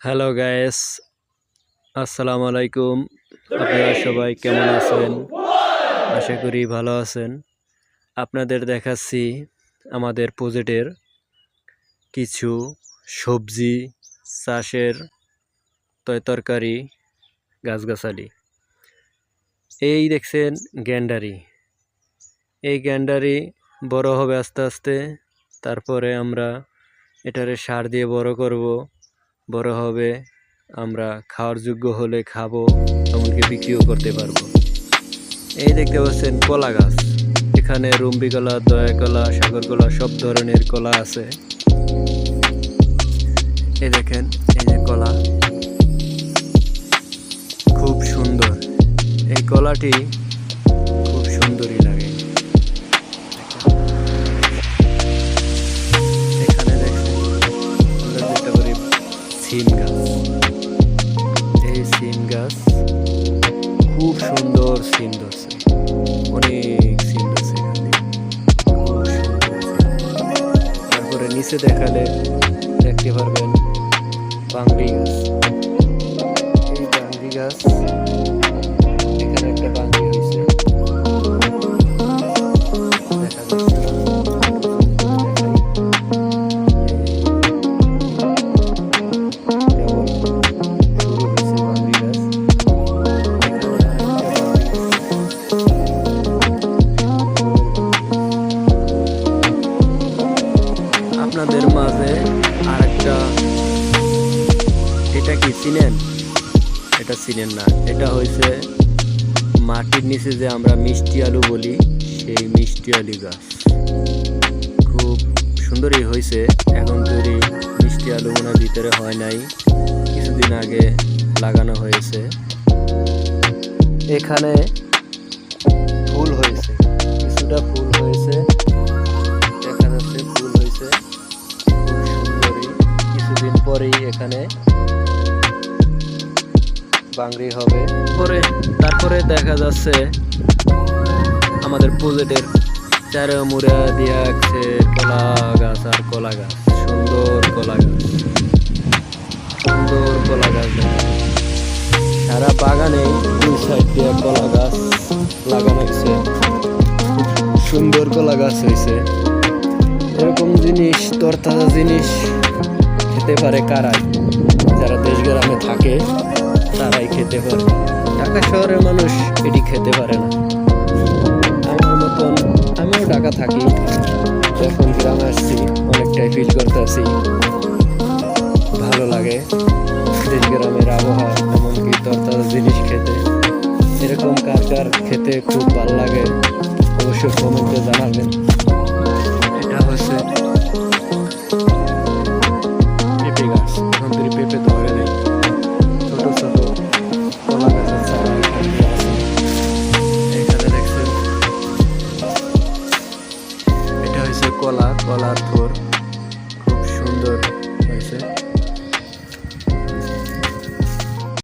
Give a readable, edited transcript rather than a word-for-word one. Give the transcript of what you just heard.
Hello guys, আসসালামু আলাইকুম। আপনারা সবাই কেমন আছেন? আশা করি ভালো আছেন। আপনাদের দেখাচ্ছি আমাদের প্রজেক্টের কিছু সবজি চাষের তরকারি গাছগাছালি। এই দেখছেন গ্যান্ডারি। এই গ্যান্ডারি বড় হবে আস্তে আস্তে, তারপরে আমরা এটারে সার দিয়ে বড় করব। বড় হবে, আমরা খাওয়ার যোগ্য হলে খাবো, এমনকি বিক্রিও করতে পারবো। এই দেখতে পাচ্ছেন কলা গাছ। এখানে রুম্বি কলা, দয়া কলা, সাগর কলা, সব ধরনের কলা আছে। এই দেখেন, এই যে কলা, খুব সুন্দর। এই কলাটি খুব সুন্দরই লাগে। এখানে দেখেন আমরা যেটা করি সিম গাছ। এই সিম গাছ খুব সুন্দর সিম ধরছে, অনেক সিম ধরছে এখান থেকে, খুব সুন্দর। তারপরে নিচে দেখালে দেখতে পারবেন বাংলি গাছ। এই বাংলি গাছ, এখানে একটা বাংলি হয়েছে, দেখা যাচ্ছে না? আপনাদের মাঝে আরেকটা, এটা কি চিনেন? এটা চিনেন না। এটা হয়েছে মাটির নিচে যে আমরা মিষ্টি আলু বলি, সেই মিষ্টি আলু গাছ। খুব সুন্দরই হয়েছে। এখন তৈরি মিষ্টি আলু মনে ভিতরে হয় নাই, কিছুদিন আগে লাগানো হয়েছে। এখানে ফুল হয়েছে, কিছুটা ফুল হয়েছে, দেখা যাচ্ছে ফুল হয়েছে খুব সুন্দরই। কিছুদিন পরেই এখানে বাংরি হবে। তারপরে দেখা যাচ্ছে আমাদের প্রজেক্টের চারমুড়া দিয়ে আছে কলা গাছ আর কলা গাছ। সুন্দর কলা গাছ, সুন্দর কলা গাছ। সারা বাগানে দুই সাইড দিয়ে কলা গাছ লাগানো হয়েছে, সুন্দর কলা গাছ হয়েছে। এরকম জিনিস, তরতাজা জিনিস খেতে পারে কারাই? যারা দেশ গ্রামে থাকে তারাই খেতে পারে। ঢাকা শহরের মানুষ এটি খেতে পারে না। আমার মতন, আমিও ঢাকা থাকি, যখন গ্রামে আসছি অনেকটাই ফিল করতে আসি। ভালো লাগে দেশ গ্রামের আবহাওয়া, এমনকি তরতাজা জিনিস খেতে। এরকম কার কার খেতে খুব ভালো লাগে অবশ্যই কমেন্টে জানাবেন। এটা হচ্ছে পেঁপে গাছ। এখন তৈরি পেঁপে ধরে নেই, ছোট ছোট কলা গাছের চারা আছে। এখানে দেখছেন এটা হচ্ছে কলার থোর, খুব সুন্দর হয়েছে।